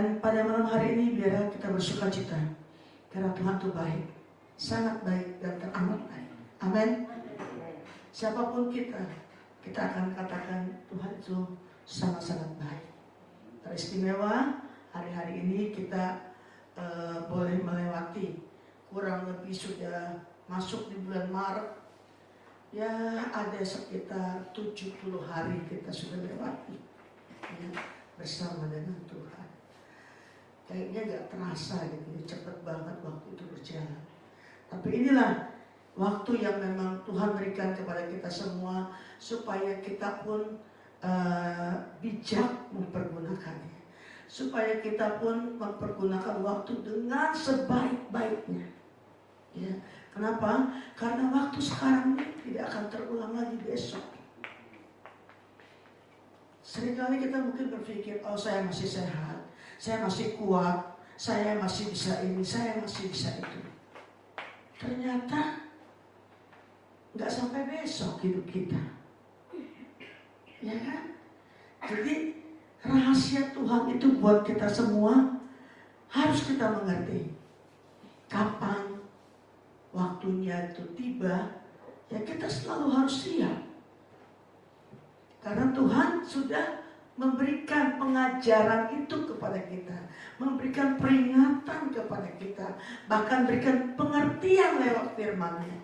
Dan pada malam hari ini biarlah kita bersuka cita, karena Tuhan itu baik, sangat baik dan teramat baik. Amin. Siapapun kita akan katakan Tuhan itu sangat-sangat baik. Teristimewa hari-hari ini kita boleh melewati, kurang lebih sudah masuk di bulan Maret. Ya, ada sekitar 70 hari kita sudah lewati ya, bersama dengan Tuhan. Kayaknya gak terasa gitu ya, cepat banget waktu itu berjalan. Tapi inilah waktu yang memang Tuhan berikan kepada kita semua, supaya kita pun bijak mempergunakannya, supaya kita pun mempergunakan waktu dengan sebaik-baiknya ya. Kenapa? Karena waktu sekarang ini tidak akan terulang lagi besok. Seringkali kita mungkin berpikir, oh saya masih sehat, saya masih kuat, saya masih bisa ini, saya masih bisa itu. Ternyata nggak sampai besok hidup kita, ya kan? Jadi rahasia Tuhan itu buat kita semua harus kita mengerti. Kapan waktunya itu tiba, ya kita selalu harus siap. Karena Tuhan sudah memberikan pengajaran itu kepada kita, memberikan peringatan kepada kita, bahkan berikan pengertian lewat firman-Nya.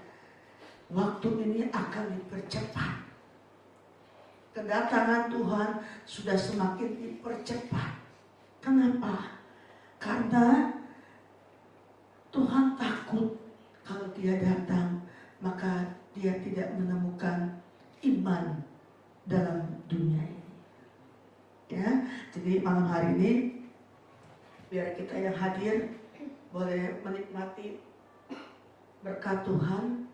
Waktu ini akan dipercepat. Kedatangan Tuhan sudah semakin dipercepat. Kenapa? Karena Tuhan takut kalau Dia datang, maka Dia tidak menemukan iman dalam dunia ini. Ya, jadi malam hari ini biar kita yang hadir boleh menikmati berkat Tuhan.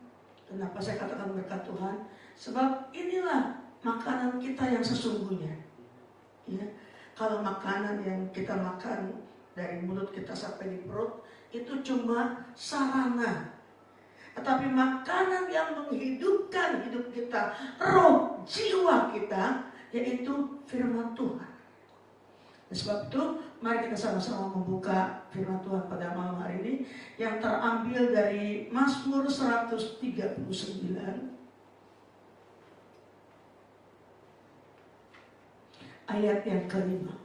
Kenapa saya katakan berkat Tuhan? Sebab inilah makanan kita yang sesungguhnya. Ya, kalau makanan yang kita makan dari mulut kita sampai di perut itu cuma sarana. Tetapi makanan yang menghidupkan hidup kita, roh, jiwa kita, yaitu firman Tuhan. Dan sebab itu, mari kita sama-sama membuka firman Tuhan pada malam hari ini, yang terambil dari Mazmur 139, ayat yang kelima.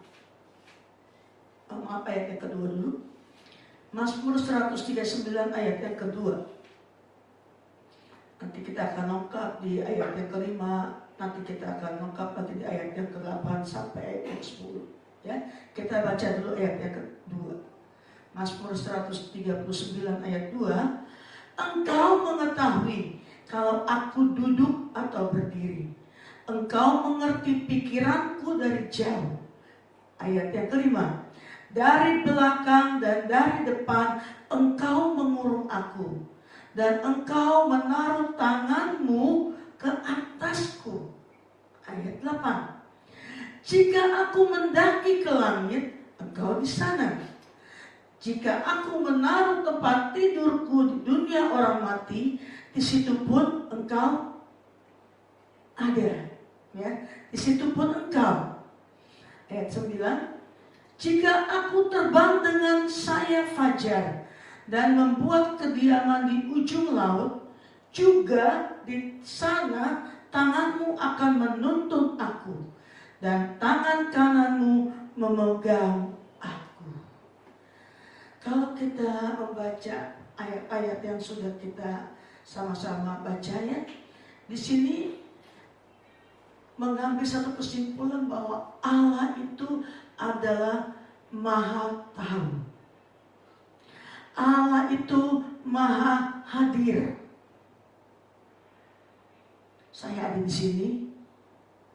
Maaf, ayat yang kedua dulu. Mazmur 139 ayat yang kedua. Nanti kita akan lengkap di ayat yang kelima, nanti kita akan lengkap nanti di ayat yang ke-8 sampai ayat yang 10. Ya, kita baca dulu ayat yang kedua. Mazmur 139 ayat 2. Engkau mengetahui kalau aku duduk atau berdiri. Engkau mengerti pikiranku dari jauh. Ayat yang kelima. Dari belakang dan dari depan engkau mengurung aku, dan engkau menaruh tanganmu ke atasku. Ayat 8. Jika aku mendaki ke langit, engkau di sana. Jika aku menaruh tempat tidurku di dunia orang mati, di situ pun engkau ada. Ya, di situ pun engkau. Ayat 9. Jika aku terbang dengan sayap fajar dan membuat kediaman di ujung laut, juga di sana tanganmu akan menuntun aku, dan tangan kananmu memegang aku. Kalau kita membaca ayat-ayat yang sudah kita sama-sama baca ya, di sini mengambil satu kesimpulan bahwa Allah itu adalah Maha Tahu. Allah itu Maha Hadir. Saya ada di sini,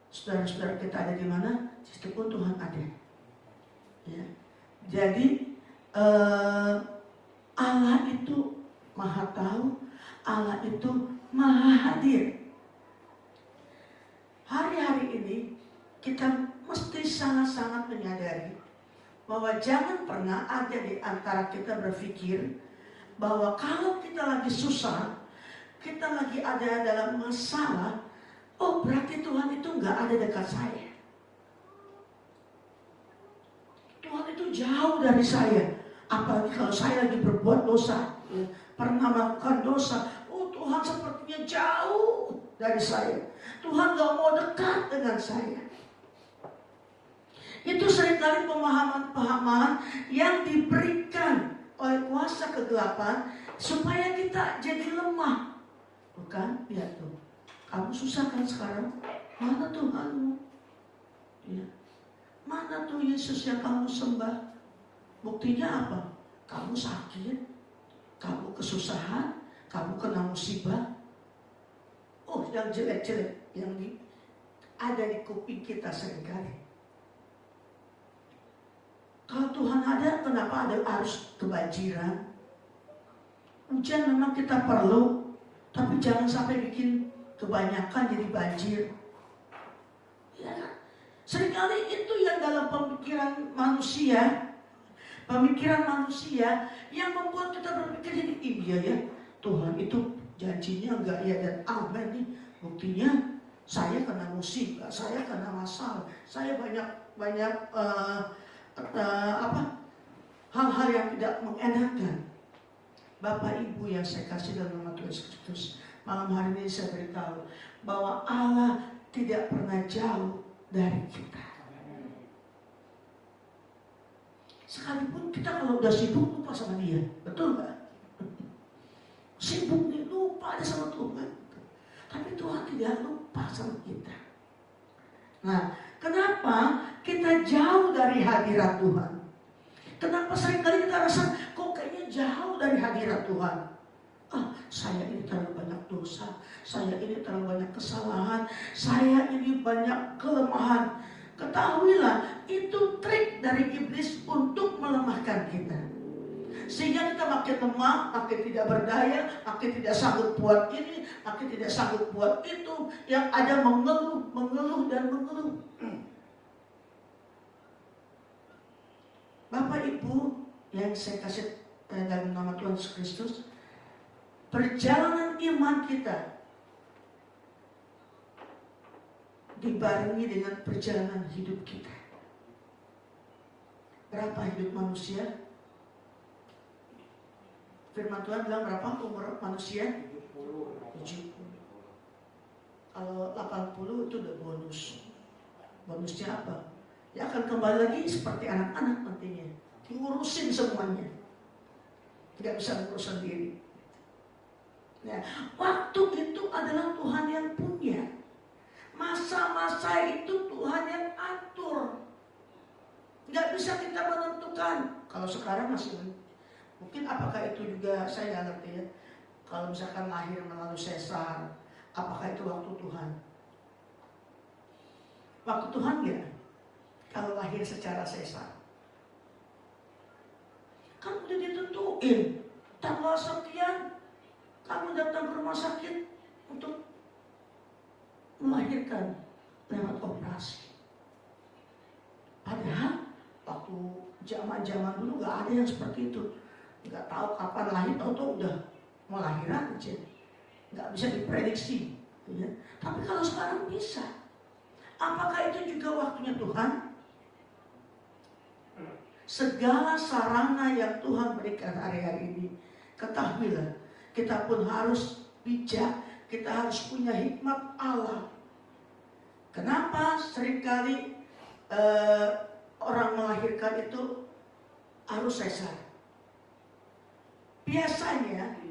saudara-saudara kita ada di mana, di situ pun Tuhan ada. Ya. Jadi Allah itu Maha Tahu, Allah itu Maha Hadir. Hari-hari ini kita mesti sangat-sangat menyadari bahwa jangan pernah ada di antara kita berpikir bahwa kalau kita lagi susah, kita lagi ada dalam masalah, oh berarti Tuhan itu nggak ada dekat saya. Tuhan itu jauh dari saya. Apalagi kalau saya lagi berbuat dosa, pernah melakukan dosa. Oh, Tuhan sepertinya jauh dari saya. Tuhan gak mau dekat dengan saya. Itu seringkali pemahaman-pemahaman yang diberikan oleh kuasa kegelapan supaya kita jadi lemah. Bukan? Lihat tuh, kamu susah kan sekarang? Mana Tuhanmu? Ya. Mana tuh Yesus yang kamu sembah? Buktinya apa? Kamu sakit, kamu kesusahan, kamu kena musibah. Oh, yang jelek-jelek yang ada di kuping kita seringkali. Kalau Tuhan ada, kenapa ada harus kebanjiran? Hujan memang kita perlu, tapi jangan sampai bikin kebanyakan jadi banjir. Ya kan? Seringkali itu yang dalam pemikiran manusia yang membuat kita berpikir jadi iya ya, Tuhan itu janjinya enggak ya dan amin nih. Buktinya saya kena musibah, saya kena masalah, saya banyak hal-hal yang tidak mengenakan. Bapak Ibu yang saya kasih dalam nama Tuhan Yesus Kristus, malam hari ini saya beritahu bahwa Allah tidak pernah jauh dari kita. Sekalipun kita kalau udah sibuk lupa sama dia, betul gak? Sibuk nih, lupa ada sama Tuhan. Tapi Tuhan tidak lupa sama kita. Nah, kenapa kita jauh dari hadirat Tuhan? Kenapa seringkali kita rasa kok kayaknya jauh dari hadirat Tuhan? Saya ini terlalu banyak dosa, saya ini terlalu banyak kesalahan, saya ini banyak kelemahan. Ketahuilah, itu trik dari iblis untuk melemahkan kita. Sehingga kita makin lemah, makin tidak berdaya, makin tidak sanggup buat ini, makin tidak sanggup buat itu. Yang ada mengeluh dan mengeluh. Bapak Ibu yang saya kasih dalam nama Tuhan Yesus Kristus, perjalanan iman kita dibarengi dengan perjalanan hidup kita. Berapa hidup manusia? Firman Tuhan bilang berapa umur manusia? 70. Kalau 80 itu udah bonus. Bonusnya apa? Dia akan kembali lagi seperti anak-anak nantinya, diurusin semuanya, tidak bisa ngurus sendiri. Nah, waktu itu adalah Tuhan yang punya. Masa-masa itu Tuhan yang atur. Nggak bisa kita menentukan. Kalau sekarang masih mungkin apakah itu juga saya nggak ngerti ya. Kalau misalkan lahir melalui sesar, apakah itu waktu Tuhan? Waktu Tuhan ya. Kalau lahir secara sesar, kan udah ditentuin tanggal sekian kamu datang ke rumah sakit untuk melahirkan lewat operasi. Padahal waktu zaman dulu nggak ada yang seperti itu, nggak tahu kapan lahir, tahu udah mau lahiran aja, nggak bisa diprediksi. Ya. Tapi kalau sekarang bisa, apakah itu juga waktunya Tuhan? Segala sarana yang Tuhan berikan hari-hari ini, ketahuilah, kita pun harus bijak, kita harus punya hikmat Allah. Kenapa seringkali orang melahirkan itu harus sesar? Biasanya,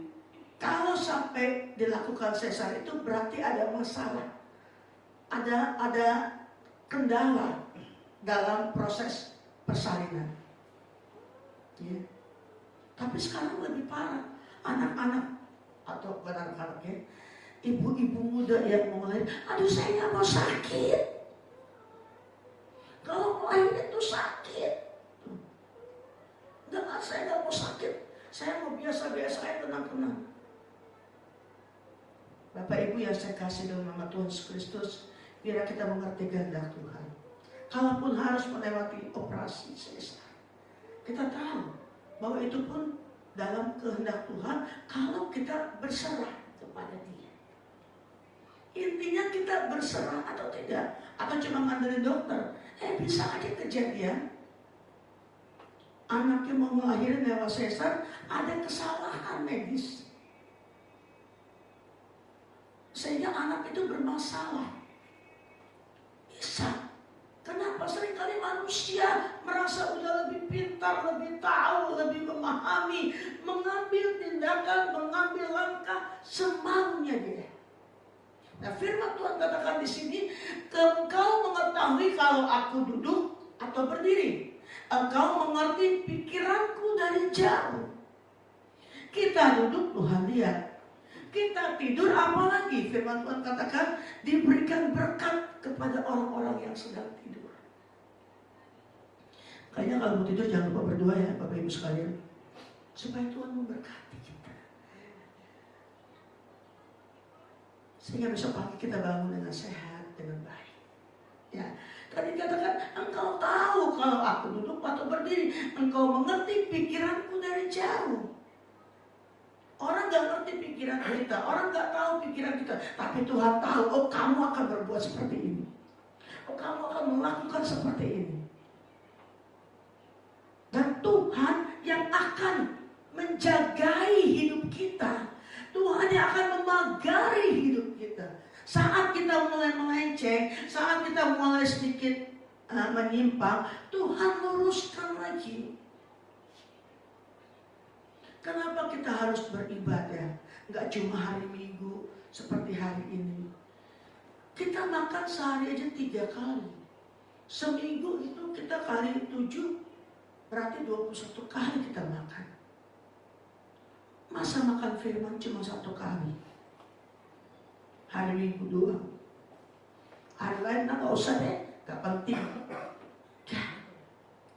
kalau sampai dilakukan sesar itu berarti ada masalah, ada kendala dalam proses persalinan. Ya. Tapi sekarang lebih parah, anak-anak atau bukan anak-anak ya, ibu-ibu muda yang mau melahirkan, aduh saya nggak mau sakit. Kalau melahirkan itu sakit. Enggak, saya nggak mau sakit. Saya mau biasa-biasa aja, tenang-tenang. Bapak Ibu yang saya kasih dalam nama Tuhan Yesus Kristus, biar kita mengerti kehendak Tuhan. Kalaupun harus melewati operasi sesar, kita tahu bahwa itu pun dalam kehendak Tuhan kalau kita berserah kepada Dia. Intinya kita berserah atau tidak, atau cuma ngandelin dokter, bisa aja kejadian anaknya mau ngelahirin lewat sesar, ada kesalahan medis. Sehingga anak itu bermasalah. Bisa. Kenapa seringkali manusia merasa udah lebih pintar, lebih tahu, lebih memahami, mengambil tindakan, mengambil langkah semaunya dia. Nah, firman Tuhan katakan di sini, engkau mengetahui kalau aku duduk atau berdiri. Engkau mengerti pikiranku dari jauh. Kita duduk, Tuhan lihat. Kita tidur, apalagi firman Tuhan katakan diberikan berkat kepada orang-orang yang sedang tidur. Kayaknya kalau mau tidur jangan lupa berdoa ya Bapak Ibu sekalian, supaya Tuhan memberkati kita, sehingga besok pagi kita bangun dengan sehat, dengan baik. Ya, tadi katakan engkau tahu kalau aku duduk atau berdiri, engkau mengerti pikiranku dari jauh. Orang gak ngerti pikiran kita, orang gak tahu pikiran kita, tapi Tuhan tahu. Oh, kamu akan berbuat seperti ini. Oh, kamu akan melakukan seperti ini. Dan Tuhan yang akan menjagai hidup kita. Tuhan yang akan memagari hidup kita. Saat kita mulai melenceng, saat kita mulai sedikit menyimpang, Tuhan luruskan lagi. Kenapa kita harus beribadah? Gak cuma hari Minggu seperti hari ini. Kita makan sehari aja 3 kali. Seminggu itu kita kali 7, berarti 21 kali kita makan. Masa makan firman cuma 1 kali? Hari Minggu doang. Hari lain gak usah deh, gak penting.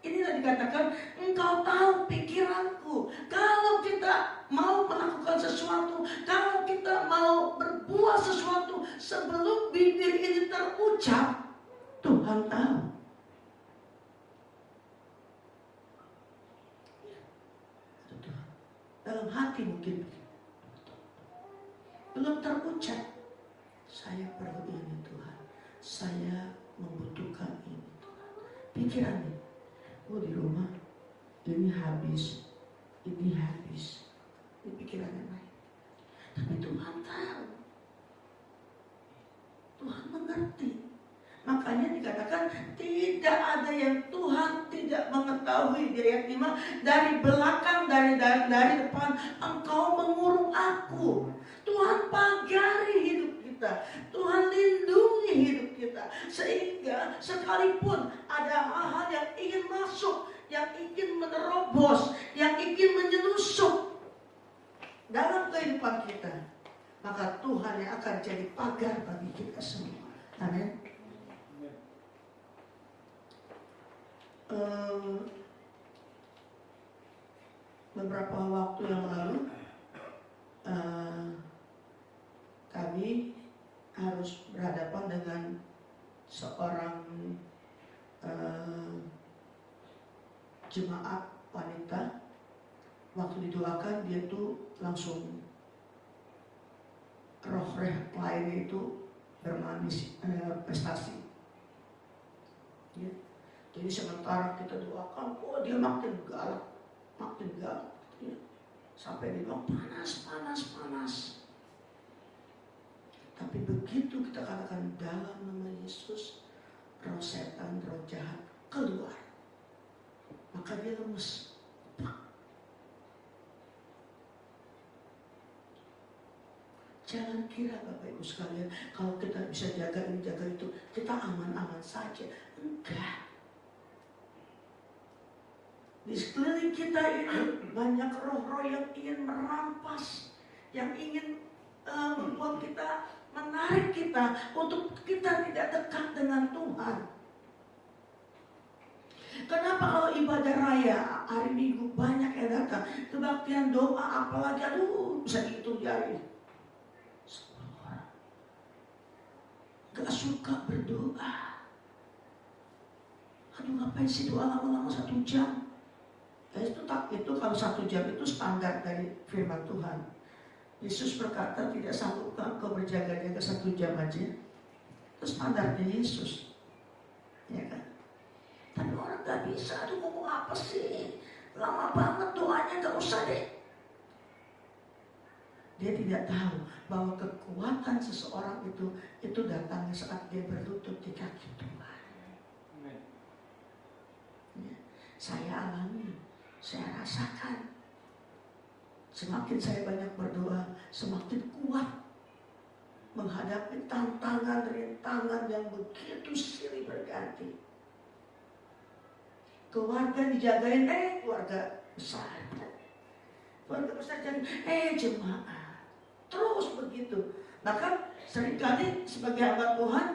Inilah dikatakan, engkau tahu pikiranku. Kalau kita mau melakukan sesuatu, kalau kita mau berbuat sesuatu, sebelum bibir ini terucap, Tuhan tahu. Dalam hati mungkin belum terucap, saya perlu ini Tuhan, saya membutuhkan ini Tuhan. Pikirannya, oh di rumah ini habis, ini habis, ini pikiran yang lain. Tapi Tuhan tahu, Tuhan mengerti. Makanya dikatakan tidak ada yang Tuhan tidak mengetahui. Di ayat 5, dari belakang, dari depan engkau mengurung aku. Tuhan pagari hidup kita, Tuhan lindungi hidup kita, sehingga sekalipun ada hal-hal yang ingin masuk, yang ingin menerobos, yang ingin menyelusup dalam kehidupan kita, maka Tuhan yang akan jadi pagar bagi kita semua. Amin. Beberapa waktu yang lalu kami harus berhadapan dengan seorang jemaat wanita. Waktu didoakan dia tuh langsung roh lainnya itu bermanifestasi. Ya. Jadi sementara kita doakan, kok dia makin galak, ya. Sampai dia bilang panas. Tapi begitu kita katakan dalam nama Yesus, roh setan, roh jahat keluar, maka dia lemes. Jangan kira Bapak Ibu sekalian, kalau kita bisa jaga ini, jaga itu, kita aman-aman saja. Enggak. Di sekeliling kita ini banyak roh-roh yang ingin merampas, yang ingin membuat kita, menarik kita untuk kita tidak dekat dengan Tuhan. Kenapa kalau ibadah raya hari Minggu banyak yang datang, kebaktian doa apalagi, bisa dihitung jari. 10 orang gak suka berdoa. Ngapain sih doa lama-lama 1 jam? Itu kalau 1 jam itu standar dari firman Tuhan. Yesus berkata, tidak sanggupkah engkau berjaga-jaga 1 jam aja? Itu standarnya Yesus, ya kan? Tapi orang gak bisa, ngomong apa sih? lama banget doanya, gak usah deh. Dia tidak tahu bahwa kekuatan seseorang itu datangnya saat dia berlutut di kaki Tuhan. Ya, saya alami, saya rasakan. Semakin saya banyak berdoa, semakin kuat menghadapi tantangan-rintangan yang begitu silih berganti. Keluarga dijagain, keluarga besar. Keluarga besar jadi, jemaah. Terus begitu. Bahkan seringkali sebagai hamba Tuhan,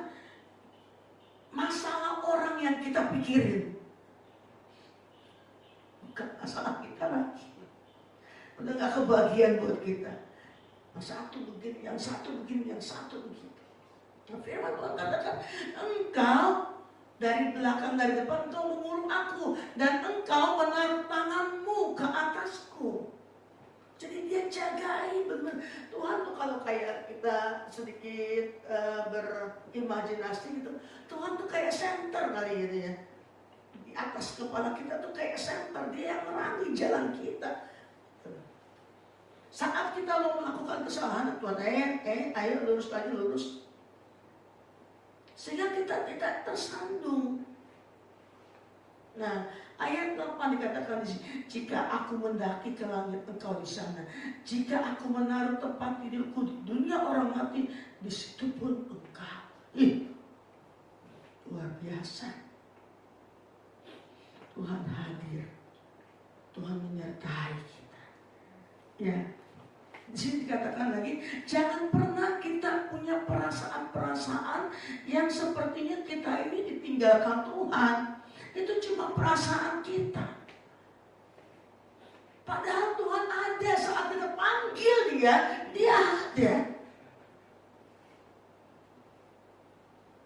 masalah orang yang kita pikirin bukan masalah kita lagi. Udah gak kebahagiaan buat kita. Yang satu begini, yang satu begini, yang satu begitu. Firman Tuhan katakan, engkau dari belakang, dari depan, engkau mengurung aku, dan engkau menaruh tanganmu ke atasku. Jadi dia jagai benar. Tuhan tuh kalau kayak kita sedikit berimajinasi gitu, Tuhan tuh kayak center kali gitu ya. Di atas kepala kita tuh kayak center, dia yang merangi jalan kita. Saat kita mau melakukan kesalahan, Tuhan ayo lurus lagi, lurus. Sehingga kita tidak tersandung. Nah, ayat 8 dikatakan di sini, jika aku mendaki ke langit, engkau di sana. Jika aku menaruh tempat tidurku di dunia orang mati, di situ pun engkau. Luar biasa. Tuhan hadir. Tuhan menyertai kita. Ya. Di sini dikatakan lagi, jangan pernah kita punya perasaan-perasaan yang sepertinya kita ini ditinggalkan Tuhan. Itu cuma perasaan kita. Padahal Tuhan ada saat kita panggil dia ada.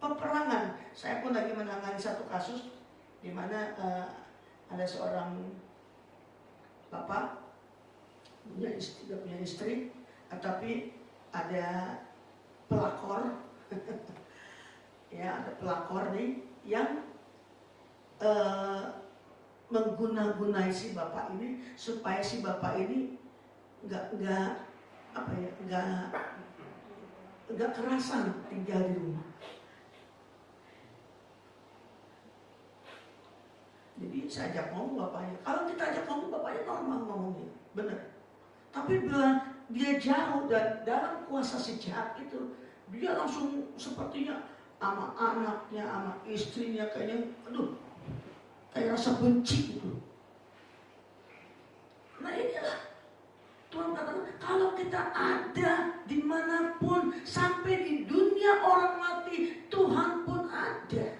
Peperangan. Saya pun lagi menangani satu kasus di mana ada seorang bapak tidak punya istri, tetapi ada pelakor, ya ada pelakor nih yang mengguna-gunai si bapak ini supaya si bapak ini nggak kerasan tinggal di rumah. Jadi saya ajak ngomong bapaknya. Kalau kita ajak ngomong bapaknya normal ngomongnya, benar. Tapi bila dia jauh dan dalam kuasa si jahat itu, dia langsung sepertinya sama anaknya, sama istrinya kayaknya, kayak rasa benci gitu. Nah inilah Tuhan katakan, kalau kita ada dimanapun, sampai di dunia orang mati, Tuhan pun ada.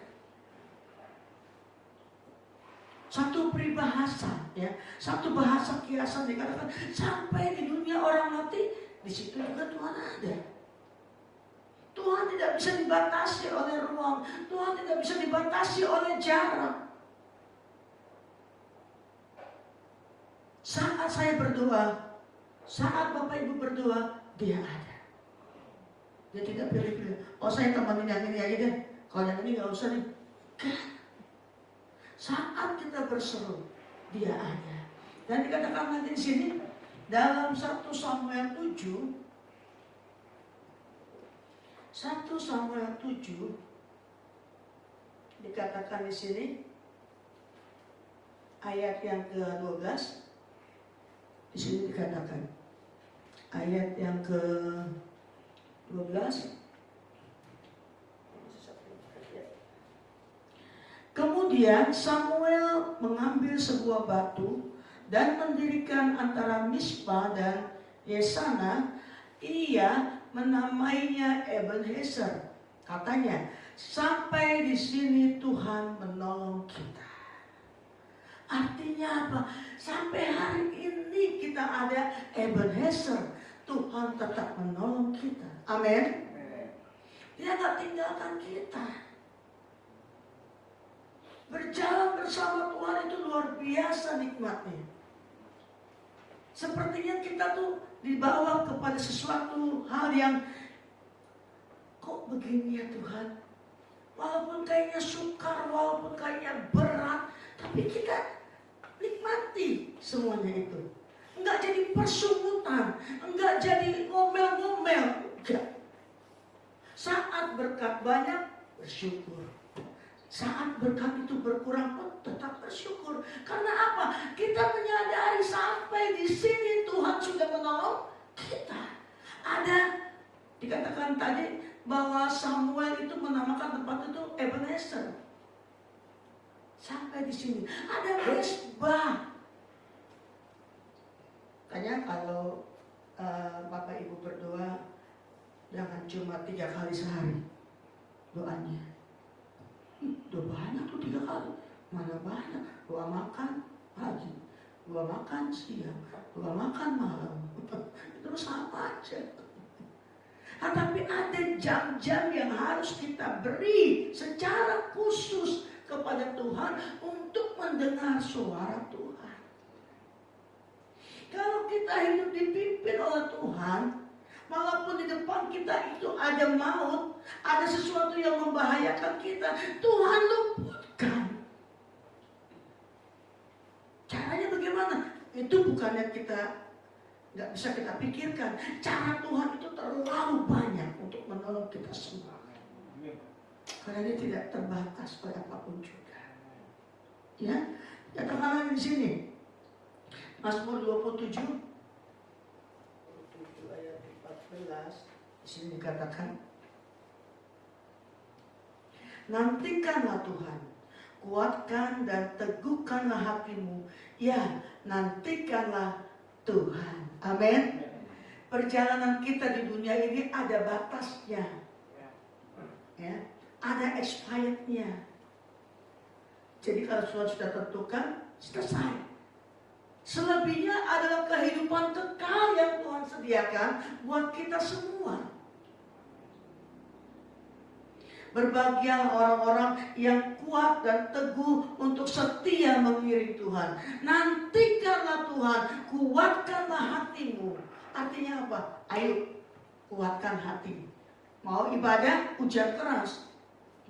Satu peribahasa, ya, satu bahasa kiasan dikatakan sampai di dunia orang mati, di situ juga Tuhan ada. Tuhan tidak bisa dibatasi oleh ruang, Tuhan tidak bisa dibatasi oleh jarak. Saat saya berdoa, saat Bapak Ibu berdoa, Dia ada. Dia tidak pilih-pilih. Oh saya temenin yang ini aja deh, kalau yang ini nggak usah nih. Saat kita berseru, Dia ada. Dan dikatakan nanti di sini dalam 1 Samuel 7 dikatakan di sini ayat yang ke-12. Di sini dikatakan ayat yang ke-12. Kemudian Samuel mengambil sebuah batu dan mendirikan antara Mispa dan Yesana. Ia menamainya Ebenezer. Katanya, sampai di sini Tuhan menolong kita. Artinya apa? Sampai hari ini kita ada Ebenezer. Tuhan tetap menolong kita. Amin. Dia gak tinggalkan kita. Berjalan bersama Tuhan itu luar biasa nikmatnya. Sepertinya kita tuh dibawa kepada sesuatu hal yang kok begini ya Tuhan. Walaupun kayaknya sukar, walaupun kayaknya berat, tapi kita Nikmati semuanya itu. Enggak jadi persungutan, enggak jadi ngomel-ngomel, enggak. Saat berkat banyak, bersyukur. Saat berkat itu berkurang pun tetap bersyukur. Karena apa? Kita menyadari sampai di sini Tuhan sudah menolong kita. Ada dikatakan tadi bahwa Samuel itu menamakan tempat itu Ebenezer. Sampai di sini ada mesbah. Makanya kalau Bapak Ibu berdoa, jangan cuma 3 kali sehari doanya. Udah banyak tuh 3 kali. Mana banyak? Doa makan pagi, doa makan siang, doa makan malam. Terus sama aja. Tetapi ada jam-jam yang harus kita beri secara khusus kepada Tuhan untuk mendengar suara Tuhan. Kalau kita hidup dipimpin oleh Tuhan, walaupun di depan kita itu ada maut, ada sesuatu yang membahayakan kita, Tuhan luputkan. Caranya bagaimana? Itu bukannya kita nggak bisa kita pikirkan. Cara Tuhan itu terlalu banyak untuk menolong kita semua. Karena dia tidak terbatas oleh apapun juga. Ya, katakanlah di sini. Mazmur 27 ayat 14 di sini dikatakan, nantikanlah Tuhan, kuatkan dan teguhkanlah hatimu. Ya, nantikanlah Tuhan. Amin. Perjalanan kita di dunia ini ada batasnya, ya, ada expirednya. Jadi kalau Tuhan sudah tentukan, selesai. Selebihnya adalah kehidupan kekal yang Tuhan sediakan buat kita semua. Berbahagialah orang-orang yang kuat dan teguh untuk setia mengiring Tuhan. Nantikanlah Tuhan, kuatkanlah hatimu. Artinya apa? Ayo, kuatkan hati. Mau ibadah, hujan keras.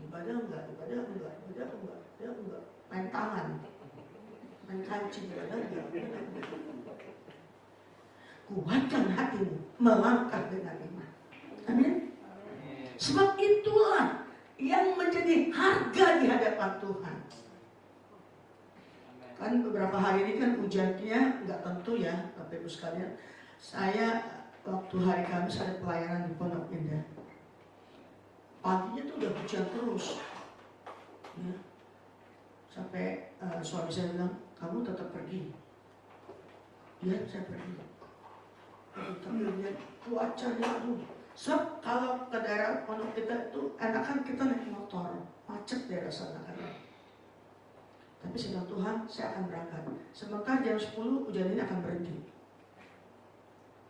Ibadah enggak. Main tangan, main kancing, ibadah enggak. Kuatkan hatimu, melangkah dengan iman. Amin. Sebab itulah yang menjadi harga di hadapan Tuhan. Kan beberapa hari ini kan hujannya nggak tentu ya, Bapak Ibu sekalian. Saya waktu hari Kamis ada pelayanan di Pondok Indah. Paginya tuh udah hujan terus. Ya. Sampai suami saya bilang, kamu tetap pergi. Ya, saya pergi. Tapi lihat cuacanya aduh. Sebab kalau ke daerah pondok kita itu enakan kita naik motor, macet daerah sana kan. Tapi sedang Tuhan, saya akan berangkat. Sementara jam 10 hujan ini akan berhenti.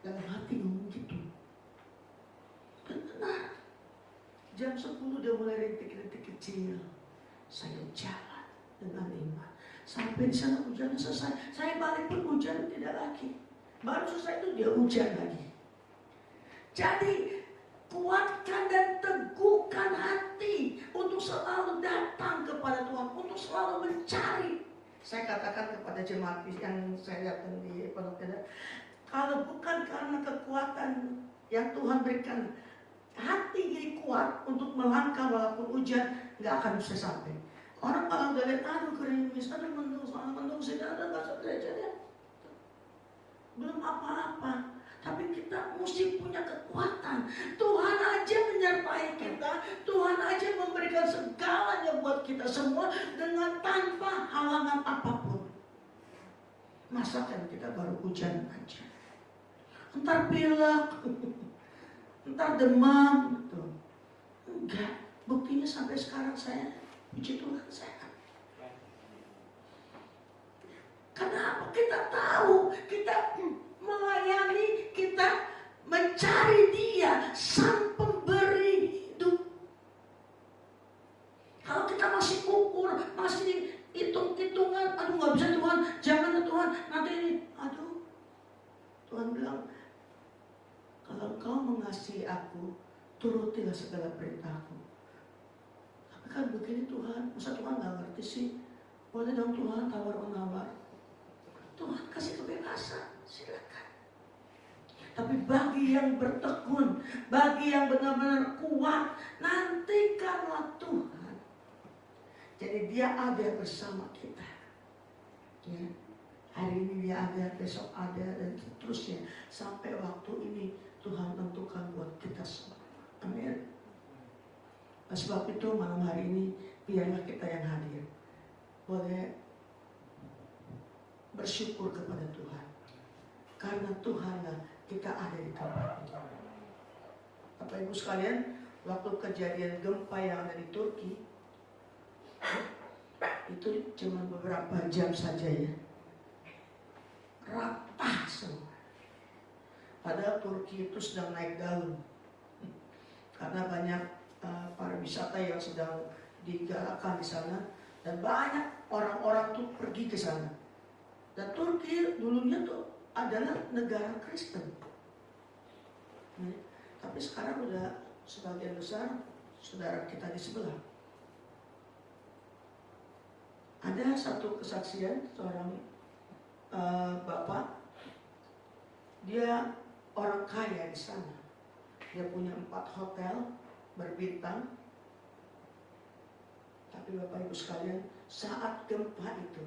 Dalam hati ngomong gitu. Dan benar. Jam 10 udah mulai rintik-rintik kecil. Saya jalan dengan iman. Sampai di sana hujan selesai. Saya balik pun hujan tidak lagi. Baru selesai itu dia hujan lagi. Jadi kuatkan dan teguhkan hati untuk selalu datang kepada Tuhan, untuk selalu mencari. Saya katakan kepada jemaat yang saya lihat di Pondok Indah, kalau bukan karena kekuatan yang Tuhan berikan, hati jadi kuat untuk melangkah walaupun hujan, nggak akan bisa sampai. Orang kalau udah lihat, aduh gerimis, aduh mendung, sudah ada nggak gerejanya, belum apa-apa. Tapi kita mesti punya kekuatan. Tuhan aja menyertai kita. Tuhan aja memberikan segalanya buat kita semua dengan tanpa halangan apapun. Masa kan kita baru hujan aja, entar pilek, entar demam gitu. Enggak. Buktinya sampai sekarang saya, puji Tuhan, sehat. Kenapa? Kita tahu, kita melayani, kita mencari Dia, Sang Pemberi hidup. Kalau kita masih ukur, masih hitung-hitungan, aduh nggak bisa Tuhan, jangan ya Tuhan, nanti ini, aduh. Tuhan bilang, kalau Engkau mengasihi aku, turutilah segala perintahku. Tapi kan begini Tuhan, masa Tuhan nggak ngerti sih? Boleh dong Tuhan tawar-menawar. Tuhan kasih kebebasan, silakan. Tapi bagi yang bertekun, bagi yang benar-benar kuat, nantikanlah Tuhan. Jadi dia ada bersama kita. Ya. Hari ini dia ada, besok ada, dan seterusnya. Sampai waktu ini Tuhan tentukan buat kita semua. Amin. Sebab itu malam hari ini biarlah kita yang hadir boleh bersyukur kepada Tuhan. Karena Tuhanlah kita ada di tempat ini. Bapak Ibu sekalian, waktu kejadian gempa yang ada di Turki, itu cuma beberapa jam saja ya, rata semua. Padahal Turki itu sedang naik daun, karena banyak pariwisata yang sedang digalakkan di sana, dan banyak orang-orang tuh pergi ke sana. Dan Turki dulunya tuh adalah negara Kristen. Tapi sekarang udah sebagian besar saudara kita di sebelah. Ada satu kesaksian seorang bapak, dia orang kaya di sana. Dia punya 4 hotel berbintang. Tapi Bapak Ibu sekalian, saat gempa itu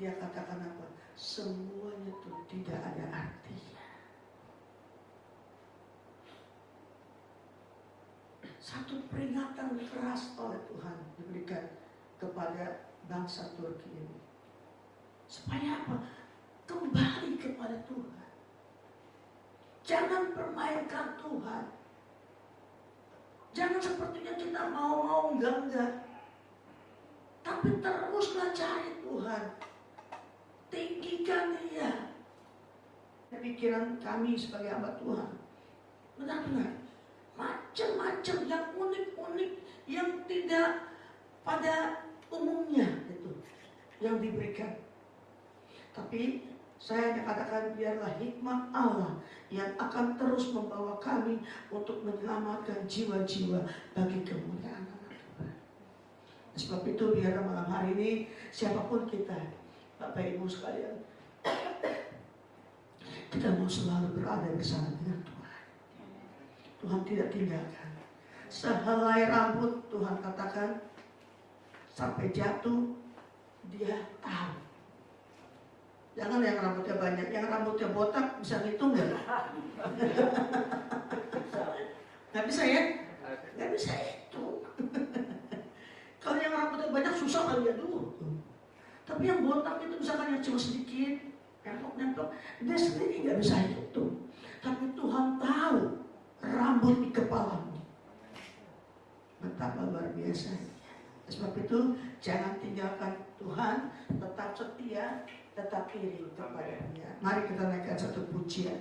dia katakan apa? Semuanya itu tidak ada artinya. Satu peringatan keras oleh Tuhan diberikan kepada bangsa Turki ini. Supaya apa? Kembali kepada Tuhan. Jangan permainkan Tuhan. Jangan sepertinya kita mau enggak. Tapi teruslah cari Tuhan. Tinggikan Dia. Pikiran kami sebagai hamba Tuhan, benar-benar macam-macam yang unik-unik, yang tidak pada umumnya itu yang diberikan. Tapi saya hanya katakan biarlah hikmat Allah yang akan terus membawa kami untuk menyelamatkan jiwa-jiwa bagi kemuliaan nama Tuhan. Sebab itu biarlah malam hari ini siapapun kita, Bapak Ibu sekalian, kita mau selalu berada bersama dengan Tuhan. Tuhan tidak tinggalkan. Sehelai rambut Tuhan katakan sampai jatuh Dia tahu. Jangan yang rambutnya banyak, yang rambutnya botak bisa ngitung nggak? Nggak bisa ya? Nggak bisa itu. Kalau yang rambutnya banyak susah kali ya dulu. Tapi yang botak itu misalkan yang cuma sedikit, nempel, dia sendiri nggak bisa hitung. Tapi Tuhan tahu rambut di kepalamu. Betapa luar biasa. Sebab itu jangan tinggalkan Tuhan, tetap setia, tetap iri kepada Dia. Mari kita naikkan satu pujian.